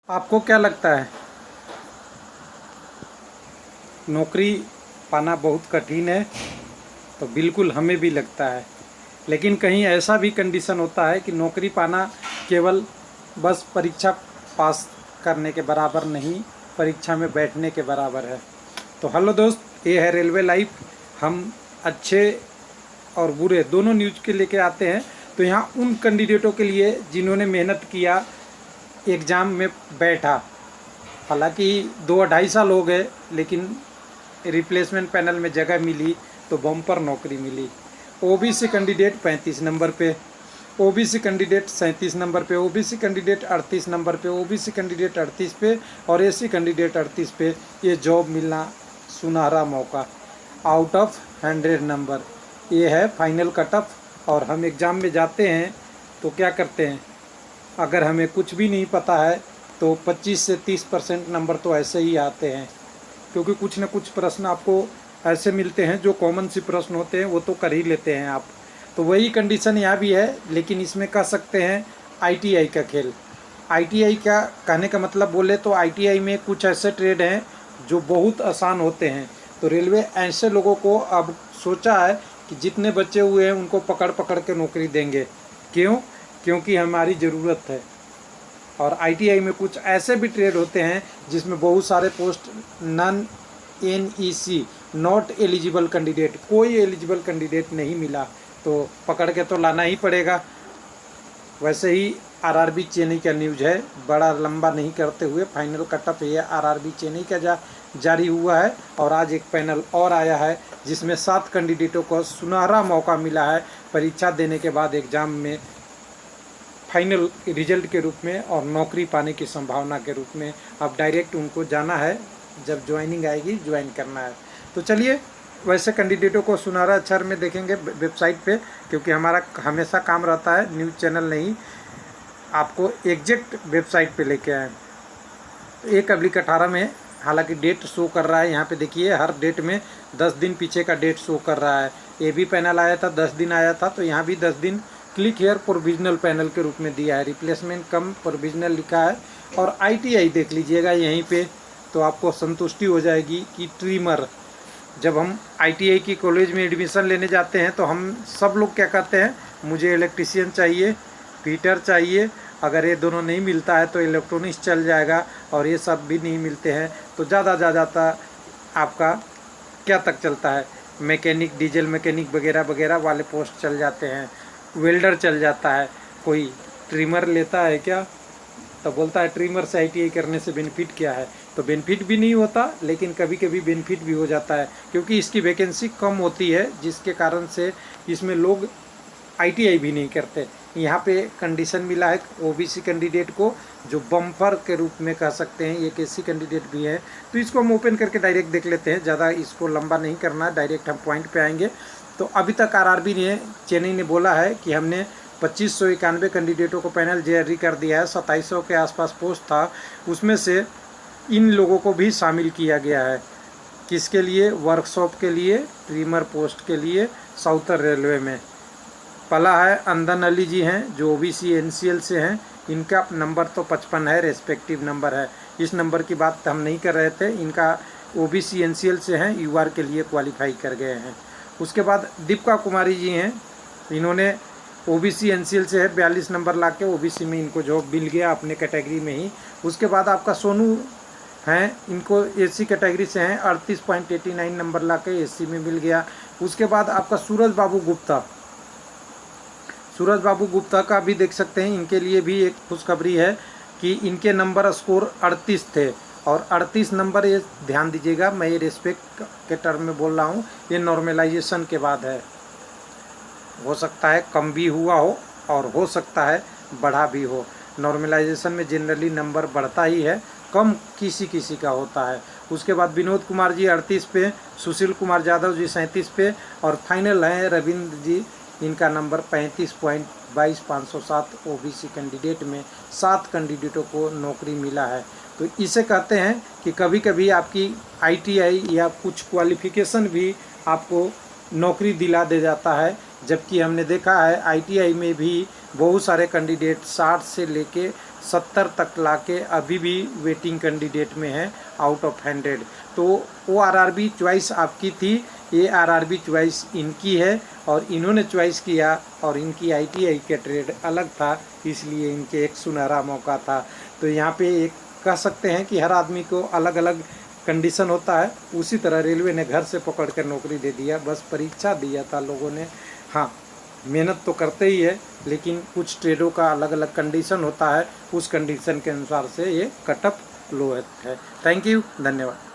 आपको क्या लगता है नौकरी पाना बहुत कठिन है? तो बिल्कुल हमें भी लगता है, लेकिन कहीं ऐसा भी कंडीशन होता है कि नौकरी पाना केवल बस परीक्षा पास करने के बराबर नहीं, परीक्षा में बैठने के बराबर है। तो हेलो दोस्त, ये है रेलवे लाइफ। हम अच्छे और बुरे दोनों न्यूज़ के लेके आते हैं। तो यहाँ उन कैंडिडेटों के लिए जिन्होंने मेहनत किया, एग्ज़ाम में बैठा, हालांकि 2-2.5 साल हो गए, लेकिन रिप्लेसमेंट पैनल में जगह मिली तो बम्पर नौकरी मिली। ओबीसी कैंडिडेट 35 नंबर पे, ओबीसी कैंडिडेट 37 नंबर पे, ओबीसी कैंडिडेट 38 नंबर पे, ओबीसी कैंडिडेट 38 पे और एसी कैंडिडेट 38 पे। ये जॉब मिलना सुनहरा मौका। आउट ऑफ 100 नंबर ये है फाइनल कट ऑफ। और हम एग्ज़ाम में जाते हैं तो क्या करते हैं, अगर हमें कुछ भी नहीं पता है तो 25 से 30% नंबर तो ऐसे ही आते हैं, क्योंकि कुछ न कुछ प्रश्न आपको ऐसे मिलते हैं जो कॉमन सी प्रश्न होते हैं, वो तो कर ही लेते हैं आप। तो वही कंडीशन यहाँ भी है, लेकिन इसमें कह सकते हैं आईटीआई का खेल। आईटीआई का कहने का मतलब बोले तो आईटीआई में कुछ ऐसे ट्रेड हैं जो बहुत आसान होते हैं। तो रेलवे ऐसे लोगों को अब सोचा है कि जितने बच्चे हुए हैं उनको पकड़ पकड़ के नौकरी देंगे। क्यों? क्योंकि हमारी ज़रूरत है। और आईटीआई में कुछ ऐसे भी ट्रेड होते हैं जिसमें बहुत सारे post non NEC, not eligible candidate, कोई एलिजिबल कैंडिडेट नहीं मिला, तो पकड़ के तो लाना ही पड़ेगा। वैसे ही आरआरबी चेन्नई का न्यूज़ है, बड़ा लंबा नहीं करते हुए फाइनल कटअप ये आरआरबी चेन्नई का जारी हुआ है। और आज एक पैनल और आया है जिसमें 7 कैंडिडेटों को सुनहरा मौका मिला है परीक्षा देने के बाद एग्ज़ाम में फाइनल रिजल्ट के रूप में और नौकरी पाने की संभावना के रूप में। अब डायरेक्ट उनको जाना है, जब ज्वाइनिंग आएगी ज्वाइन करना है। तो चलिए, वैसे कैंडिडेटों को सुनहरा अक्षर में देखेंगे वेबसाइट पे, क्योंकि हमारा हमेशा काम रहता है न्यूज़ चैनल नहीं आपको एग्जैक्ट वेबसाइट पे लेके आए। तो 1/18 में, हालांकि डेट शो कर रहा है यहाँ पे, देखिए हर डेट में 10 दिन पीछे का डेट शो कर रहा है। ये भी पैनल आया था 10 दिन आया था, तो यहाँ भी 10 दिन क्लिक हेयर प्रोविजनल पैनल के रूप में दिया है, रिप्लेसमेंट कम प्रोविजनल लिखा है। और आईटीआई देख लीजिएगा यहीं पे, तो आपको संतुष्टि हो जाएगी कि ट्रिमर। जब हम आईटीआई की कॉलेज में एडमिशन लेने जाते हैं तो हम सब लोग क्या कहते हैं, मुझे इलेक्ट्रीशियन चाहिए, फिटर चाहिए, अगर ये दोनों नहीं मिलता है तो इलेक्ट्रॉनिक्स चल जाएगा, और ये सब भी नहीं मिलते हैं तो ज़्यादा आपका क्या तक चलता है, मैकेनिक, डीजल मैकेनिक वगैरह वगैरह वाले पोस्ट चल जाते हैं, वेल्डर चल जाता है। कोई ट्रिमर लेता है क्या? तो बोलता है ट्रिमर से आईटीआई करने से बेनिफिट क्या है। तो बेनिफिट भी नहीं होता, लेकिन कभी कभी बेनिफिट भी हो जाता है, क्योंकि इसकी वैकेंसी कम होती है, जिसके कारण से इसमें लोग आईटीआई भी नहीं करते। यहाँ पे कंडीशन मिला है ओबीसी कैंडिडेट को, जो बम्पर के रूप में कह सकते हैं, एक एसी कैंडिडेट भी है। तो इसको हम ओपन करके डायरेक्ट देख लेते हैं, ज़्यादा इसको लंबा नहीं करना, डायरेक्ट हम पॉइंट पे आएंगे। तो अभी तक आरआरबी ने, चेन्नई ने बोला है कि हमने 2591 कैंडिडेटों को पैनल जारी कर दिया है। 2700 के आसपास पोस्ट था, उसमें से इन लोगों को भी शामिल किया गया है। किसके लिए? वर्कशॉप के लिए, ट्रिमर पोस्ट के लिए साउथर्न रेलवे में। पहला है अंदन अली जी हैं, जो ओबीसी एनसीएल से हैं। इनका नंबर तो 55 है, रेस्पेक्टिव नंबर है, इस नंबर की बात हम नहीं कर रहे थे। इनका ओबीसी एनसीएल से हैं, यूआर के लिए क्वालिफाई कर गए हैं। उसके बाद दीपिका कुमारी जी हैं, इन्होंने ओबीसी एनसीएल से है, 42 नंबर ला के ओबीसी में इनको जॉब मिल गया अपने कैटेगरी में ही। उसके बाद आपका सोनू हैं, इनको एसी कैटेगरी से हैं, 38.89 नंबर ला के एसी में मिल गया। उसके बाद आपका सूरज बाबू गुप्ता का भी देख सकते हैं, इनके लिए भी एक खुशखबरी है कि इनके नंबर स्कोर 38 थे। और 38 नंबर, ये ध्यान दीजिएगा, मैं ये रिस्पेक्ट के टर्म में बोल रहा हूँ, ये नॉर्मलाइजेशन के बाद है। हो सकता है कम भी हुआ हो और हो सकता है बढ़ा भी हो। नॉर्मलाइजेशन में जनरली नंबर बढ़ता ही है, कम किसी किसी का होता है। उसके बाद विनोद कुमार जी 38 पे, सुशील कुमार यादव जी 37 पे, और फाइनल हैं रविंद्र जी, इनका नंबर 35.22,507। ओबीसी कैंडिडेट में 7 कैंडिडेटों को नौकरी मिला है। तो इसे कहते हैं कि कभी कभी आपकी आईटीआई या कुछ क्वालिफिकेशन भी आपको नौकरी दिला दे जाता है। जबकि हमने देखा है आईटीआई में भी बहुत सारे कैंडिडेट 60 से लेके 70 तक लाके अभी भी वेटिंग कैंडिडेट में है आउट ऑफ 100। तो वो आरआरबी चॉइस आपकी थी, ये आरआरबी चॉइस इनकी है और इन्होंने चॉइस किया और इनकी आईटीआई का ट्रेड अलग था, इसलिए इनके एक सुनहरा मौका था। तो यहाँ पे एक कह सकते हैं कि हर आदमी को अलग अलग कंडीशन होता है, उसी तरह रेलवे ने घर से पकड़ कर नौकरी दे दिया, बस परीक्षा दिया था लोगों ने। हाँ, मेहनत तो करते ही है, लेकिन कुछ ट्रेडों का अलग अलग कंडीशन होता है, उस कंडीशन के अनुसार से ये कट ऑफ लो है। थैंक यू, धन्यवाद।